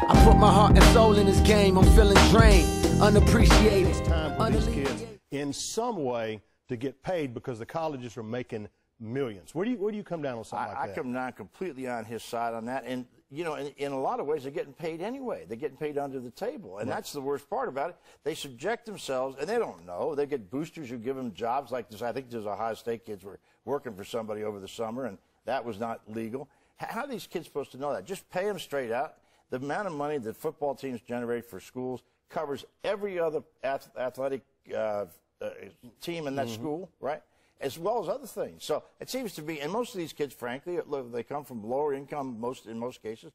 I put my heart and soul in this game. I'm feeling drained, unappreciated. It's time for these kids in some way to get paid because the colleges are making millions. Where do you come down on something like that? I come down completely on his side on that. And, you know, in a lot of ways, they're getting paid anyway. They're getting paid under the table. And that's the worst part about it. They subject themselves, and they don't know. They get boosters who give them jobs like this. I think there's Ohio State kids were working for somebody over the summer, and that was not legal. How are these kids supposed to know that? Just pay them straight out. The amount of money that football teams generate for schools covers every other athletic team in that school, right? As well as other things. So it seems to be, and most of these kids, frankly, they come from lower income, in most cases.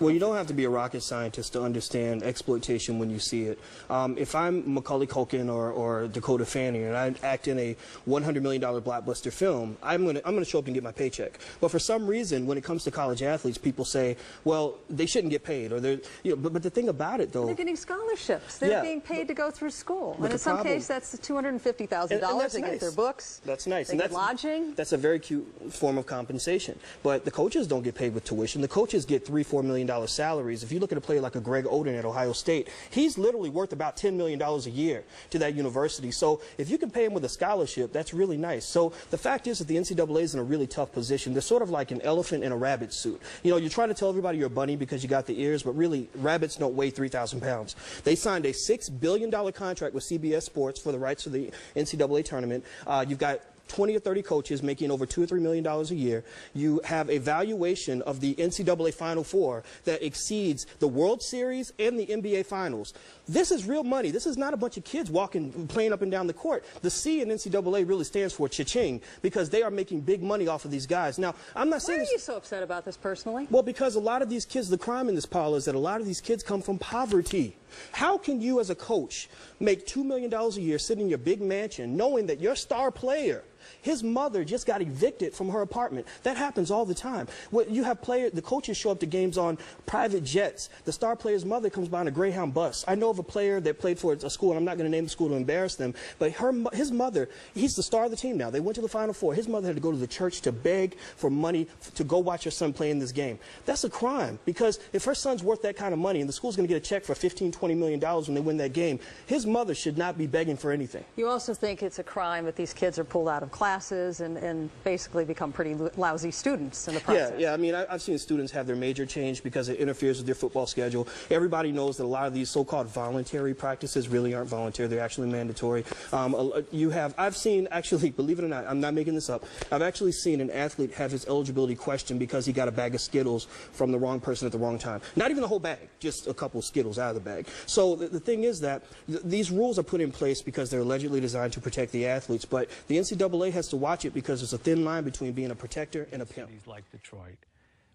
Well, you don't have to be a rocket scientist to understand exploitation when you see it. If I'm Macaulay Culkin or Dakota Fanning and I act in a $100 million blockbuster film, I'm gonna show up and get my paycheck. But for some reason, when it comes to college athletes, people say, well, they shouldn't get paid, or they're, you know, but the thing about it, though, they're getting scholarships. They're being paid to go through school, and in some cases, that's $250,000. They get their books. That's nice. They get lodging. That's a very cute form of compensation. But the coaches don't get paid with tuition. The coaches get $3-4 million salaries. If you look at a player like a Greg Oden at Ohio State, he's literally worth about $10 million a year to that university. So if you can pay him with a scholarship, that's really nice. So the fact is that the NCAA is in a really tough position. They're sort of like an elephant in a rabbit suit. You know, you're trying to tell everybody you're a bunny because you got the ears, but really, rabbits don't weigh 3,000 pounds. They signed a $6 billion contract with CBS Sports for the rights to the NCAA tournament. You've got 20 or 30 coaches making over $2 or $3 million a year. You have a valuation of the NCAA Final Four that exceeds the World Series and the NBA Finals. This is real money. This is not a bunch of kids playing up and down the court. The C in NCAA really stands for cha-ching because they are making big money off of these guys. Now, I'm not saying... Why are you so upset about this personally? Well, because a lot of these kids, the crime in this pile is that a lot of these kids come from poverty. How can you as a coach make $2 million a year sitting in your big mansion knowing that your star player, his mother just got evicted from her apartment? That happens all the time. You have the coaches show up to games on private jets. The star player's mother comes by on a Greyhound bus. I know of a player that played for a school, and I'm not going to name the school to embarrass them, but his mother, he's the star of the team now. They went to the Final Four. His mother had to go to the church to beg for money to go watch her son play in this game. That's a crime, because if her son's worth that kind of money and the school's going to get a check for $15, $20 million when they win that game, his mother should not be begging for anything. You also think it's a crime that these kids are pulled out of classes and basically become pretty lousy students in the process. Yeah, I mean, I've seen students have their major changed because it interferes with their football schedule. Everybody knows that a lot of these so-called voluntary practices really aren't voluntary. They're actually mandatory. I've seen, actually, believe it or not, I'm not making this up, I've actually seen an athlete have his eligibility questioned because he got a bag of Skittles from the wrong person at the wrong time. Not even the whole bag, just a couple of Skittles out of the bag. So the thing is that these rules are put in place because they're allegedly designed to protect the athletes, but the NCAA has to watch it because there's a thin line between being a protector and a pimp. Cities like Detroit,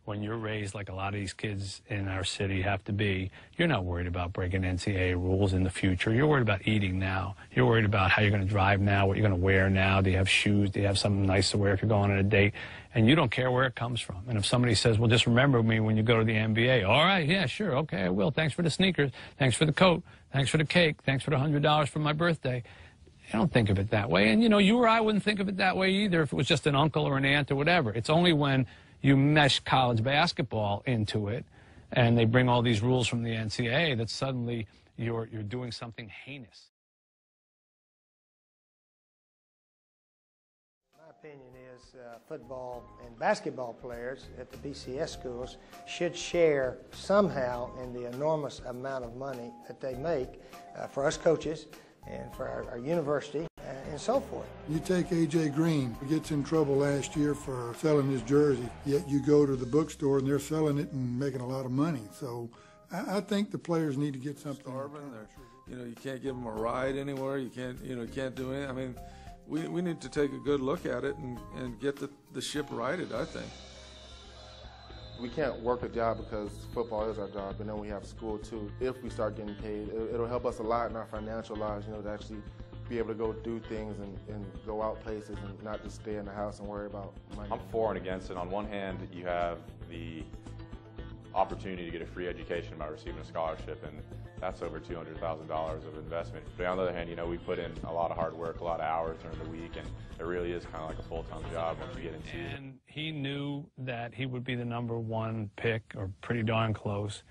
when you're raised like a lot of these kids in our city have to be, you're not worried about breaking NCAA rules in the future. You're worried about eating now. You're worried about how you're going to drive now, what you're going to wear now. Do you have shoes? Do you have something nice to wear if you're going on a date? And you don't care where it comes from. And if somebody says, well, just remember me when you go to the NBA. All right, yeah, sure, okay, I will. Thanks for the sneakers. Thanks for the coat. Thanks for the cake. Thanks for the $100 for my birthday. I don't think of it that way. And, you know, you or I wouldn't think of it that way either if it was just an uncle or an aunt or whatever. It's only when you mesh college basketball into it and they bring all these rules from the NCAA that suddenly you're doing something heinous. My opinion is football and basketball players at the BCS schools should share somehow in the enormous amount of money that they make for us coaches and for our university and so forth. You take A.J. Green, who gets in trouble last year for selling his jersey, yet you go to the bookstore and they're selling it and making a lot of money. So I think the players need to get something. Starving, you know, you can't give them a ride anywhere. You can't, you know, you can't do anything. I mean, we need to take a good look at it and get the ship righted, I think. We can't work a job because football is our job, and then we have school too. If we start getting paid, it'll help us a lot in our financial lives, you know, to actually be able to go do things and go out places and not just stay in the house and worry about money. I'm for and against it. On one hand, you have the opportunity to get a free education by receiving a scholarship, and that's over $200,000 of investment. But on the other hand, you know, we put in a lot of hard work, a lot of hours during the week, and it really is kind of like a full-time job once you get into it. And he knew that he would be the #1 pick, or pretty darn close.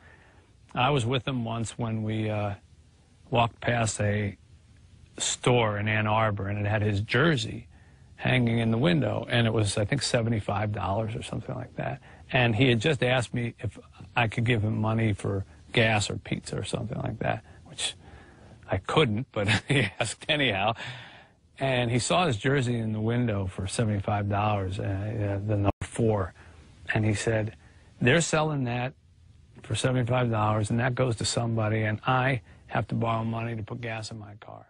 I was with him once when we walked past a store in Ann Arbor, and it had his jersey hanging in the window, and it was, I think, $75 or something like that. And he had just asked me if I could give him money for gas or pizza or something like that, which I couldn't, but he asked anyhow. And he saw his jersey in the window for $75, the number 4, and he said, they're selling that for $75, and that goes to somebody, and I have to borrow money to put gas in my car.